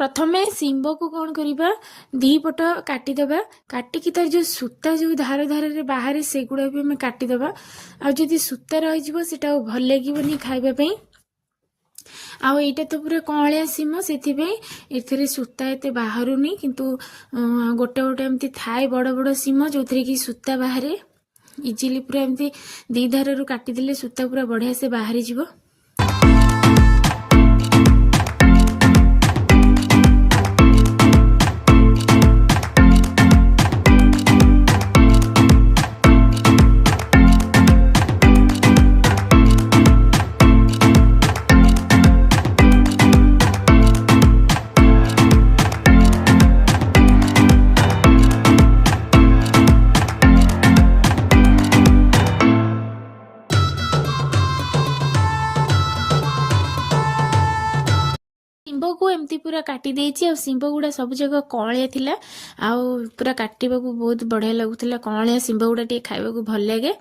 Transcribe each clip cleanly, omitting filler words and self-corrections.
प्रथमे शिंब को कौन करवा दी पट काटिदेबा काटिकी तार जो सूता जो धार धार बाहर से गुड़ा भी आम काटिदेबा आदि सूता रही सेटा भल लगे खावाई आईटा तो पूरा कौलिया सीम से सूता एत बाहरुनी किंतु गोटे गोटे एमती थाए बड़ बड़ सीम जो थी कि सूता बाहर इजिली पूरा एमती दी धार रू काटिदेले सूता पूरा बढ़िया से बाहरी जीव। शिंब को एमती पूरा काटी देछि आ शिंब गुड़ा सब जगह कौलिया थिला आ पूरा काटिबा को बहुत बढ़िया लगुला कौलिया शिंब गुड़ा टे खाइबा को भल लगे।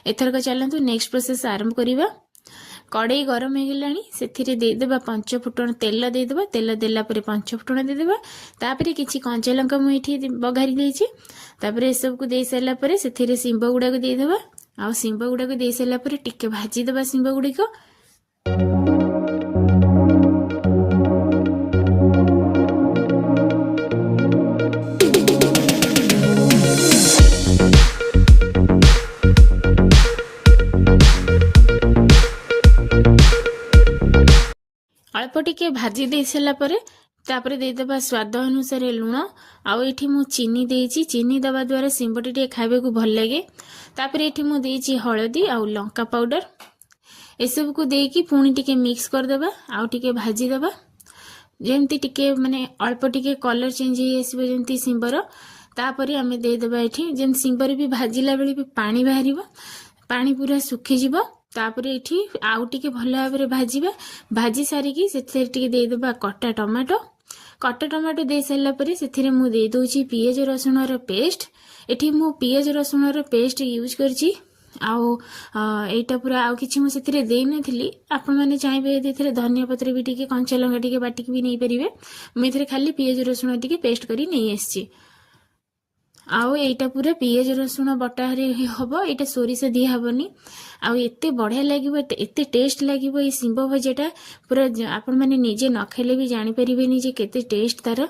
एथरक चलतु नेक्स्ट प्रोसेस आरंभ करिबा। कड़ई गरम हो गलानी से देदेबा 5 फुटण तेल देदेबा तेल देला परे 5 फुटण देदेबा तापरे किछि कंचा लंका मु एठी बघारी देछि तापरे ए सब को दे साला परे सेथिरे शिंब गुड़ा को देदेबा आ शिंब गुड़ा को दे साला परे टिके भाजी देबा शिंब गुड़ी को। अल्प टिके भाजी दे सारा पर तापर देदेबा स्वाद अनुसार लुण आउ एठी मु चीनी देछि चीनी दबा द्वारा शिंबटी टे खाइबे को भल लगे। तापर एठी मु देछि हळदी आउ लंका पाउडर ए सब को देकी पुणी टिके मिक्स कर देबा आउ टिके भाजी देबा जेमती टिके माने अल्प टिके कलर चेंज हे आसीबो जेमती शिंबर। तापर आमे दे देबा एठी जेम शिंबर भी भाजिला बेले भी पानी बाहरिबो पानी पूरा सुखी जिवो तापर एठी आउ टिके भल भाबरे भाजीबा भाजी सारिकी सेथे टिके दे देबा कटा टमाटो दे सारा पर सेथिरे मु दे दोछि पियाज रसुण रो पेस्ट एठी मु पियाज रसुण रो पेस्ट यूज करछि आउ एटा पूरा आउ किछि मु सेथिरे देई नथिली आपण माने चाहेबे एथिरे धनिया पत्र भी टिके कंचा लंका टिके बाटिक भी नै परिबे मु एथिरे खाली पियाज रसुण टिके पेस्ट करी नै आछि आउ एटा पूरा पियाज रसुण बटारे हबो एटा सोरिष दी हबनी आउ एते बढ़िया लागिबो एते टेस्ट लागिबो ए शिंब भजाटा पूरा आपण माने निजे न खेले भी जानि परिबेनी जे केते टेस्ट तार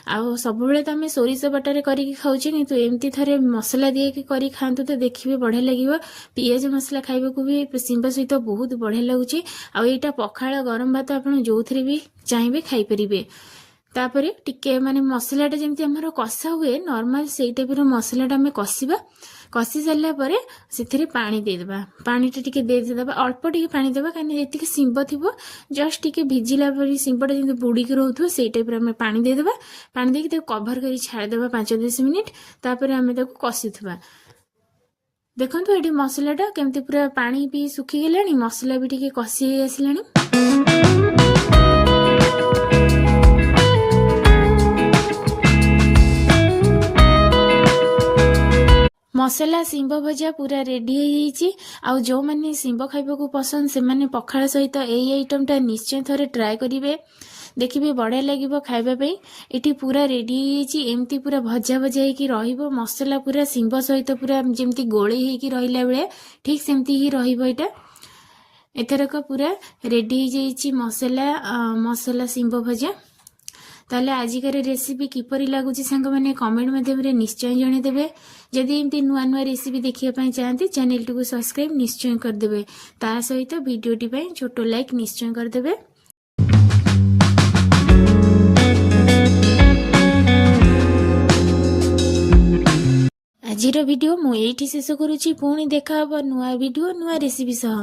आउ सब बेले त हमें सोरिष बटारे करी खाउचे किंतु एमती थरे मसला दिए कि करी खांतु तो देखिबे बढ़िया लागिबो पियाज मसला खाइबा को भी शिंब सहित बहुत बढ़िया लागुचे आउ एटा पखाळ गरम भात आपण जोथरे भी चाहेबे खाइ परिबे। तापरे टिके माने मसलाटा जेमती हमर कषा हुए नॉर्मल सेई टाइप रो मसलाटा हमें कषिबा कषि सारा पर से पानी देदेबा पानीटा टिके देदेबा अल्प टिके पानी देबा कहीं ये शिंब थी जस्ट टिके भिजिला पर शिंबटा जमी बुड़ीक रोथो से टाइप आम पानी देदेबा पानी देकी कभर कर छाड़देबा 5-10 मिनिट तापर आम कषुवा। देखो ये मसलाटा केमती पूरा पानी भी सुखी गलानी मसला भी टिके कषि आसलानी। मसला शिंब भजा पूरा रेडी हो आउ जो माने शिंब खाइबा को पसंद से माने पखाळ सहित एई आइटमटा निश्चय थरे ट्राए करिवे देखिए बढ़िया लगे खाइबा इटी पूरा रेडी हो एमती पूरा भजा भजा होगी रहिबो मसला पूरा शिंब सहित पूरा जमती गोले होगी रहिला बेले ठीक सेमती ही रहिबो एटा एथरक पूरा रेडी हो जाइए मसला शिंब भजा। ताले आजिकार रेसिपी किपरि लागुची सांग माने कमेंट माध्यम रे निश्चय जणेदेबे जदि एमती नुआ नुआ रेसिपी देखिया पई चाहती चैनल को सब्सक्राइब निश्चय कर देबे ता सहित वीडियोटी पई छोटो लाइक निश्चय कर देबे। आजिर वीडियो मु एठी शेष करूची पुणी देखा नुआ वीडियो नुआ रेसिपी सह।